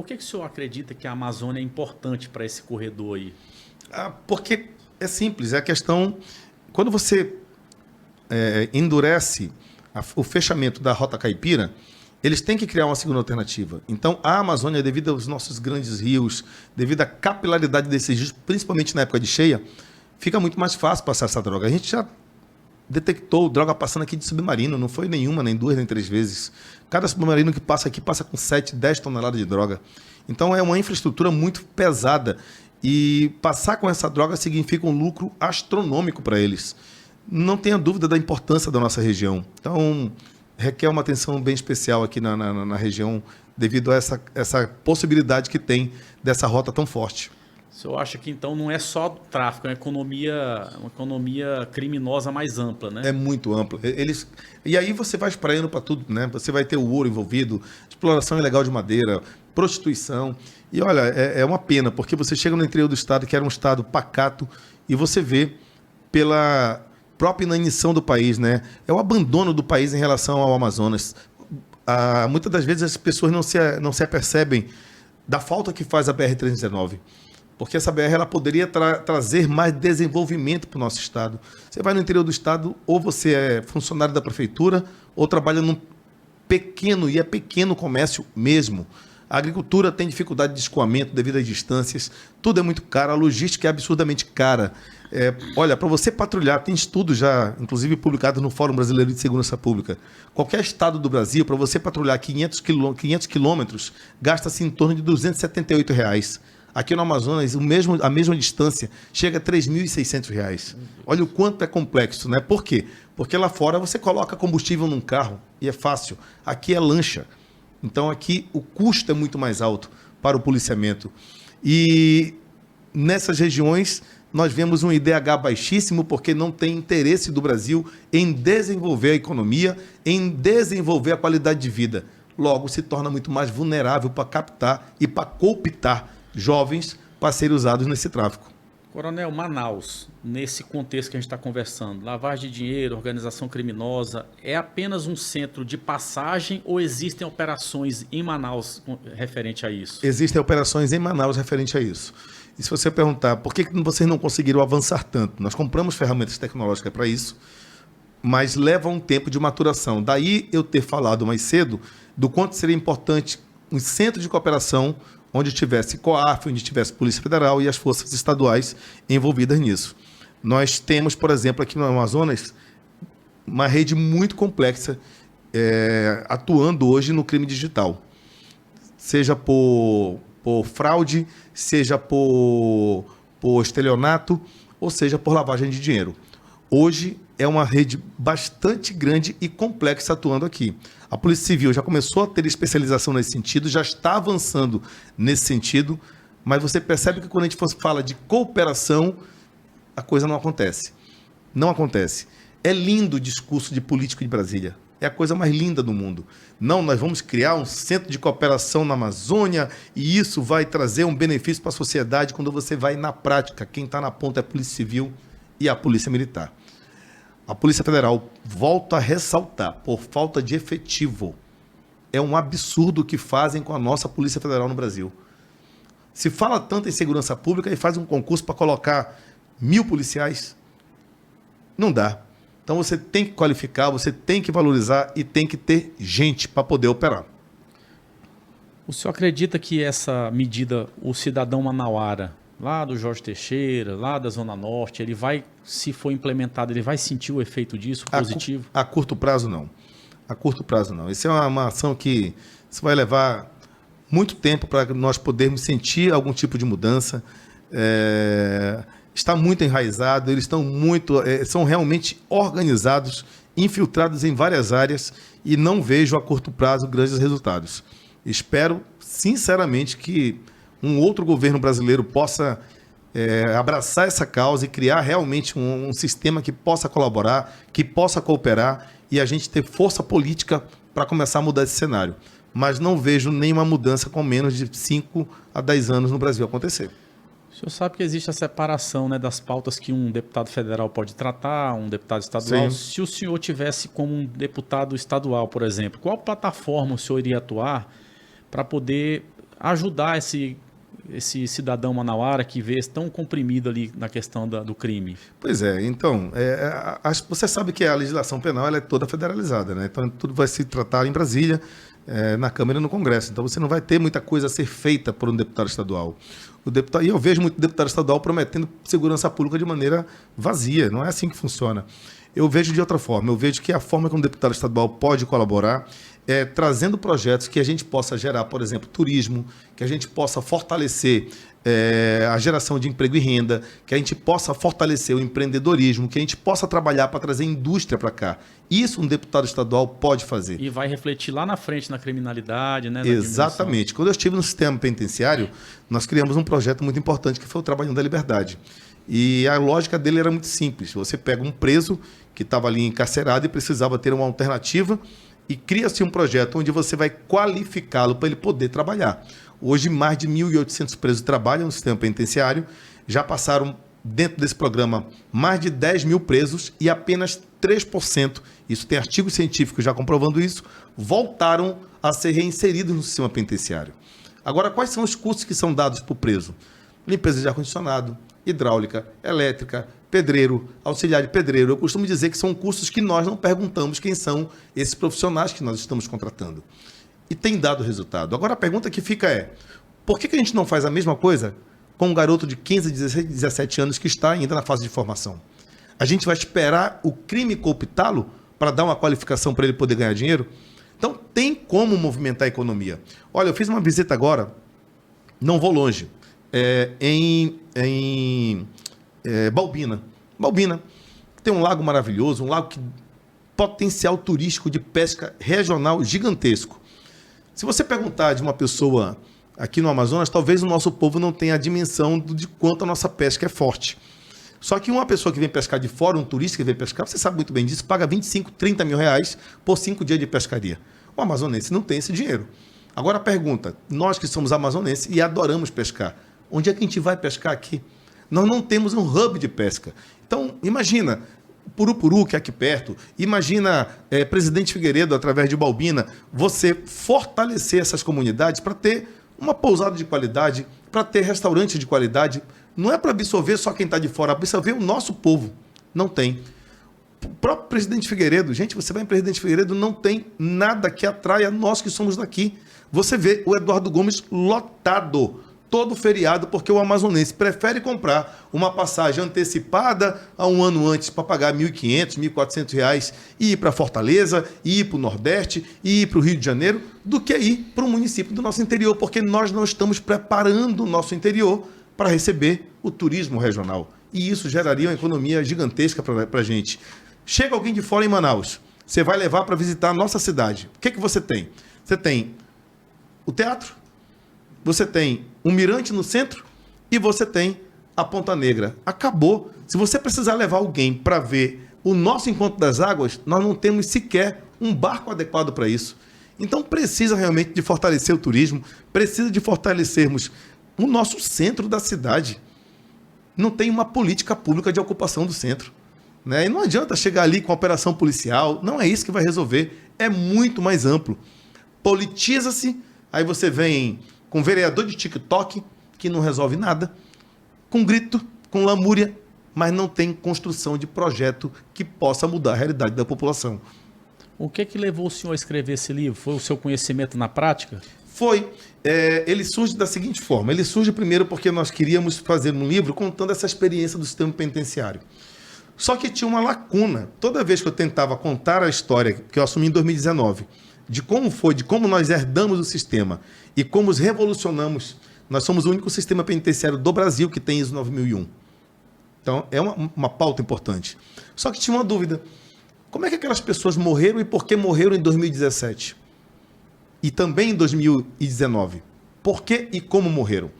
Por que o senhor acredita que a Amazônia é importante para esse corredor aí? Porque é simples, é a questão. Quando você endurece o fechamento da Rota Caipira, eles têm que criar uma segunda alternativa. Então, a Amazônia, devido aos nossos grandes rios, devido à capilaridade desses rios, principalmente na época de cheia, fica muito mais fácil passar essa droga. A gente já detectou droga passando aqui de submarino, não foi nenhuma, nem duas, nem três vezes. Cada submarino que passa aqui passa com 7, 10 toneladas de droga. Então, é uma infraestrutura muito pesada. E passar com essa droga significa um lucro astronômico para eles. Não tenha dúvida da importância da nossa região. Então, requer uma atenção bem especial aqui na região, devido a essa possibilidade que tem dessa rota tão forte. O senhor acha que então não é só tráfico, é uma economia criminosa mais ampla, né? É muito ampla. E aí você vai espraiando para tudo, né? Você vai ter o ouro envolvido, exploração ilegal de madeira, prostituição. E olha, é uma pena, porque você chega no interior do estado, que era um estado pacato, e você vê pela própria inanição do país, né? É o abandono do país em relação ao Amazonas. Muitas das vezes as pessoas não se apercebem da falta que faz a BR-319. Porque essa BR ela poderia trazer mais desenvolvimento para o nosso estado. Você vai no interior do estado, ou você é funcionário da prefeitura, ou trabalha num pequeno, e é pequeno comércio mesmo. A agricultura tem dificuldade de escoamento devido às distâncias, tudo é muito caro, a logística é absurdamente cara. Olha, para você patrulhar, tem estudos já, inclusive publicados no Fórum Brasileiro de Segurança Pública. Qualquer estado do Brasil, para você patrulhar 500 quilômetros, gasta-se em torno de R$ 278. Aqui no Amazonas, a mesma distância chega a R$ 3.600. Olha o quanto é complexo, né? Por quê? Porque lá fora você coloca combustível num carro e é fácil. Aqui é lancha. Então aqui o custo é muito mais alto para o policiamento. E nessas regiões nós vemos um IDH baixíssimo porque não tem interesse do Brasil em desenvolver a economia, em desenvolver a qualidade de vida. Logo, se torna muito mais vulnerável para captar e para cooptar jovens para serem usados nesse tráfico. Coronel, Manaus, nesse contexto que a gente está conversando, lavagem de dinheiro, organização criminosa, é apenas um centro de passagem ou existem operações em Manaus referente a isso? Existem operações em Manaus referente a isso. E se você perguntar por que vocês não conseguiram avançar tanto, nós compramos ferramentas tecnológicas para isso, mas leva um tempo de maturação. Daí eu ter falado mais cedo do quanto seria importante um centro de cooperação onde tivesse COAF, onde tivesse Polícia Federal e as forças estaduais envolvidas nisso. Nós temos, por exemplo, aqui no Amazonas, uma rede muito complexa atuando hoje no crime digital. Seja por fraude, seja por estelionato, ou seja por lavagem de dinheiro. Hoje é uma rede bastante grande e complexa atuando aqui. A Polícia Civil já começou a ter especialização nesse sentido, já está avançando nesse sentido, mas você percebe que quando a gente fala de cooperação, a coisa não acontece. Não acontece. É lindo o discurso de político de Brasília. É a coisa mais linda do mundo. Não, nós vamos criar um centro de cooperação na Amazônia e isso vai trazer um benefício para a sociedade. Quando você vai na prática, quem está na ponta é a Polícia Civil e a Polícia Militar. A Polícia Federal, volta a ressaltar, por falta de efetivo, é um absurdo o que fazem com a nossa Polícia Federal no Brasil. Se fala tanto em segurança pública e faz um concurso para colocar 1.000 policiais, não dá. Então você tem que qualificar, você tem que valorizar e tem que ter gente para poder operar. O senhor acredita que essa medida, o cidadão manauara, lá do Jorge Teixeira, lá da Zona Norte, ele vai, se for implementado, ele vai sentir o efeito disso, positivo? A curto prazo, não. A curto prazo, não. Isso é uma ação que isso vai levar muito tempo para nós podermos sentir algum tipo de mudança. Está muito enraizado, eles estão são realmente organizados, infiltrados em várias áreas e não vejo a curto prazo grandes resultados. Espero, sinceramente, que um outro governo brasileiro possa abraçar essa causa e criar realmente um sistema que possa colaborar, que possa cooperar e a gente ter força política para começar a mudar esse cenário. Mas não vejo nenhuma mudança com menos de 5 a 10 anos no Brasil acontecer. O senhor sabe que existe a separação, né, das pautas que um deputado federal pode tratar, um deputado estadual. Sim. Se o senhor tivesse como um deputado estadual, por exemplo, qual plataforma o senhor iria atuar para poder ajudar esse cidadão manauara que vê tão comprimido ali na questão do crime? Pois é, então, você sabe que a legislação penal ela é toda federalizada, né? Então tudo vai se tratar em Brasília, na Câmara e no Congresso. Então você não vai ter muita coisa a ser feita por um deputado estadual. E eu vejo muito deputado estadual prometendo segurança pública de maneira vazia, não é assim que funciona. Eu vejo de outra forma, eu vejo que a forma que um deputado estadual pode colaborar é trazendo projetos que a gente possa gerar, por exemplo, turismo, que a gente possa fortalecer a geração de emprego e renda, que a gente possa fortalecer o empreendedorismo, que a gente possa trabalhar para trazer indústria para cá. Isso um deputado estadual pode fazer. E vai refletir lá na frente na criminalidade, né? Exatamente. Quando eu estive no sistema penitenciário, nós criamos um projeto muito importante que foi o Trabalhando da Liberdade. E a lógica dele era muito simples. Você pega um preso que estava ali encarcerado e precisava ter uma alternativa e cria-se um projeto onde você vai qualificá-lo para ele poder trabalhar. Hoje, mais de 1.800 presos trabalham no sistema penitenciário. Já passaram, dentro desse programa, mais de 10 mil presos e apenas 3%, isso tem artigos científicos já comprovando isso, voltaram a ser reinseridos no sistema penitenciário. Agora, quais são os cursos que são dados para o preso? Limpeza de ar-condicionado, hidráulica, elétrica, pedreiro, auxiliar de pedreiro. Eu costumo dizer que são cursos que nós não perguntamos quem são esses profissionais que nós estamos contratando. E tem dado resultado. Agora a pergunta que fica é, por que a gente não faz a mesma coisa com um garoto de 15, 16, 17 anos que está ainda na fase de formação? A gente vai esperar o crime cooptá-lo para dar uma qualificação para ele poder ganhar dinheiro? Então tem como movimentar a economia. Olha, eu fiz uma visita agora, não vou longe, em Balbina. Balbina tem um lago maravilhoso, um lago que potencial turístico de pesca regional gigantesco. Se você perguntar de uma pessoa aqui no Amazonas, talvez o nosso povo não tenha a dimensão de quanto a nossa pesca é forte. Só que uma pessoa que vem pescar de fora, um turista que vem pescar, você sabe muito bem disso, paga 25, 30 mil reais por 5 dias de pescaria. O amazonense não tem esse dinheiro. Agora a pergunta, nós que somos amazonenses e adoramos pescar, onde é que a gente vai pescar aqui? Nós não temos um hub de pesca. Então, imagina, Purupuru, que é aqui perto, imagina Presidente Figueiredo, através de Balbina, você fortalecer essas comunidades para ter uma pousada de qualidade, para ter restaurante de qualidade. Não é para absorver só quem está de fora, absorver o nosso povo. Não tem. O próprio Presidente Figueiredo, gente, você vai em Presidente Figueiredo, não tem nada que atraia nós que somos daqui. Você vê o Eduardo Gomes lotado todo feriado, porque o amazonense prefere comprar uma passagem antecipada a um ano antes para pagar R$ 1.500, R$ 1.400 e ir para Fortaleza, e ir para o Nordeste, e ir para o Rio de Janeiro, do que ir para o município do nosso interior, porque nós não estamos preparando o nosso interior para receber o turismo regional. E isso geraria uma economia gigantesca para a gente. Chega alguém de fora em Manaus, você vai levar para visitar a nossa cidade. O que você tem? Você tem o teatro, você tem um mirante no centro e você tem a Ponta Negra. Acabou. Se você precisar levar alguém para ver o nosso Encontro das Águas, nós não temos sequer um barco adequado para isso. Então precisa realmente de fortalecer o turismo, precisa de fortalecermos o nosso centro da cidade. Não tem uma política pública de ocupação do centro, né? E não adianta chegar ali com a operação policial, não é isso que vai resolver, é muito mais amplo. Politiza-se, aí você vem com vereador de TikTok, que não resolve nada, com grito, com lamúria, mas não tem construção de projeto que possa mudar a realidade da população. O que levou o senhor a escrever esse livro? Foi o seu conhecimento na prática? Foi. Ele surge da seguinte forma. Ele surge primeiro porque nós queríamos fazer um livro contando essa experiência do sistema penitenciário. Só que tinha uma lacuna. Toda vez que eu tentava contar a história, que eu assumi em 2019, de como foi, de como nós herdamos o sistema e como os revolucionamos. Nós somos o único sistema penitenciário do Brasil que tem ISO 9001. Então, é uma pauta importante. Só que tinha uma dúvida. Como é que aquelas pessoas morreram e por que morreram em 2017? E também em 2019? Por que e como morreram?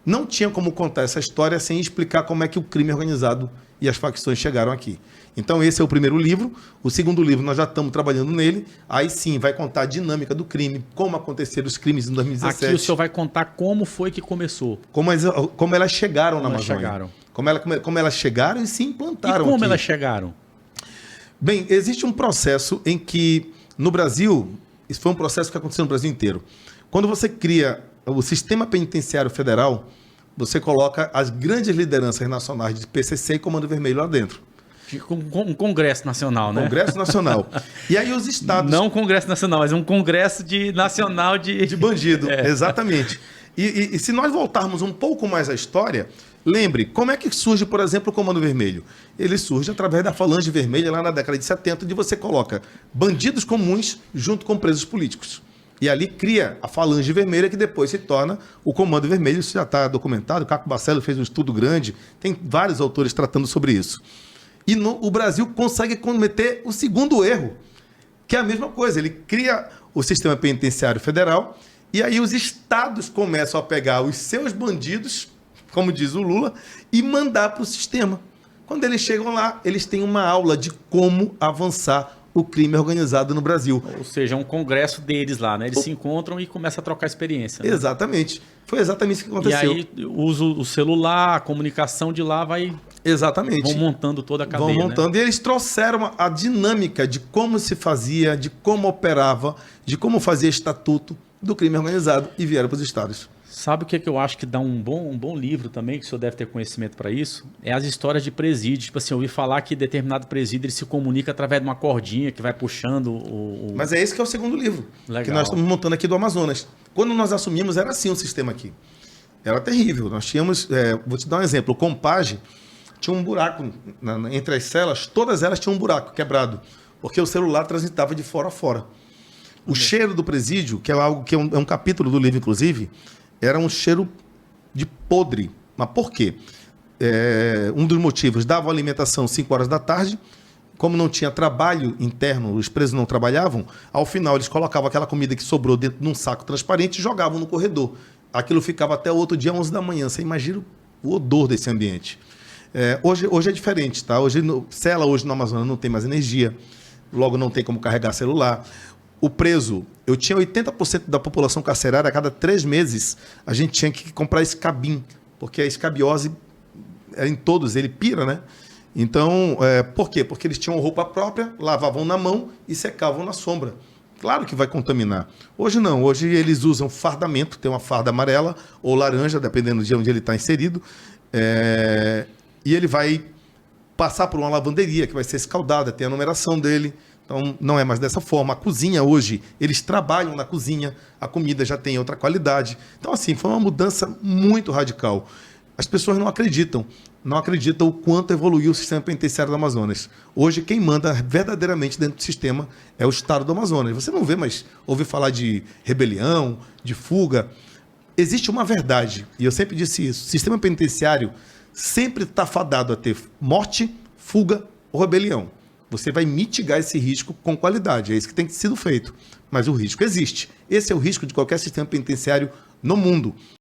Não tinha como contar essa história sem explicar como é que o crime organizado e as facções chegaram aqui. Então esse é o primeiro livro. O segundo livro nós já estamos trabalhando nele. Aí sim vai contar a dinâmica do crime, como aconteceram os crimes em 2017. Aqui o senhor vai contar como foi que começou. Como elas chegaram na Amazônia. Como elas chegaram e se implantaram aqui. E como aqui. Elas chegaram? Bem, existe um processo em que no Brasil, isso foi um processo que aconteceu no Brasil inteiro. Quando você cria o sistema penitenciário federal, você coloca as grandes lideranças nacionais de PCC e Comando Vermelho lá dentro. Um Congresso Nacional, né? Congresso Nacional. E aí os estados... Não um Congresso Nacional, mas um Congresso nacional de... De bandido, exatamente. E se nós voltarmos um pouco mais à história, lembre, como é que surge, por exemplo, o Comando Vermelho? Ele surge através da Falange Vermelha, lá na década de 70, onde você coloca bandidos comuns junto com presos políticos. E ali cria a Falange Vermelha, que depois se torna o Comando Vermelho. Isso já está documentado, o Caco Barcelos fez um estudo grande, tem vários autores tratando sobre isso. E o Brasil consegue cometer o segundo erro, que é a mesma coisa. Ele cria o sistema penitenciário federal e aí os estados começam a pegar os seus bandidos, como diz o Lula, e mandar para o sistema. Quando eles chegam lá, eles têm uma aula de como avançar o crime organizado no Brasil. Ou seja, um congresso deles lá, né? Eles se encontram e começam a trocar experiência. Né? Exatamente. Foi exatamente o que aconteceu. E aí usa o celular, a comunicação de lá vai... Exatamente. Vão montando toda a cadeia. Vão montando. Né? E eles trouxeram a dinâmica de como se fazia, de como operava, de como fazia estatuto do crime organizado e vieram para os estados. Sabe o que eu acho que dá um bom livro também, que o senhor deve ter conhecimento para isso? É as histórias de presídio. Tipo assim, eu ouvi falar que determinado presídio ele se comunica através de uma cordinha que vai puxando o... Mas é esse que é o segundo livro. Legal. Que nós estamos montando aqui do Amazonas. Quando nós assumimos, era assim o sistema aqui. Era terrível. Nós tínhamos... vou te dar um exemplo. O Compage tinha um buraco entre as celas. Todas elas tinham um buraco quebrado. Porque o celular transitava de fora a fora. O cheiro do presídio, que é algo que é um capítulo do livro, inclusive... Era um cheiro de podre. Mas por quê? Um dos motivos, davam alimentação 5 horas da tarde, como não tinha trabalho interno, os presos não trabalhavam, ao final eles colocavam aquela comida que sobrou dentro de um saco transparente e jogavam no corredor. Aquilo ficava até o outro dia, 11 da manhã. Você imagina o odor desse ambiente. Hoje é diferente, tá? Cela hoje no Amazonas não tem mais energia, logo não tem como carregar celular. O preso, eu tinha 80% da população carcerária, a cada 3 meses a gente tinha que comprar escabim, porque a escabiose, em todos, ele pira, né? Então, por quê? Porque eles tinham roupa própria, lavavam na mão e secavam na sombra. Claro que vai contaminar. Hoje não, hoje eles usam fardamento, tem uma farda amarela ou laranja, dependendo de onde ele está inserido, e ele vai passar por uma lavanderia que vai ser escaldada, tem a numeração dele. Então, não é mais dessa forma. A cozinha hoje, eles trabalham na cozinha, a comida já tem outra qualidade. Então, assim, foi uma mudança muito radical. As pessoas não acreditam o quanto evoluiu o sistema penitenciário do Amazonas. Hoje, quem manda verdadeiramente dentro do sistema é o Estado do Amazonas. Você não vê mais ouvir falar de rebelião, de fuga. Existe uma verdade, e eu sempre disse isso, o sistema penitenciário sempre está fadado a ter morte, fuga ou rebelião. Você vai mitigar esse risco com qualidade. É isso que tem sido feito. Mas o risco existe. Esse é o risco de qualquer sistema penitenciário no mundo.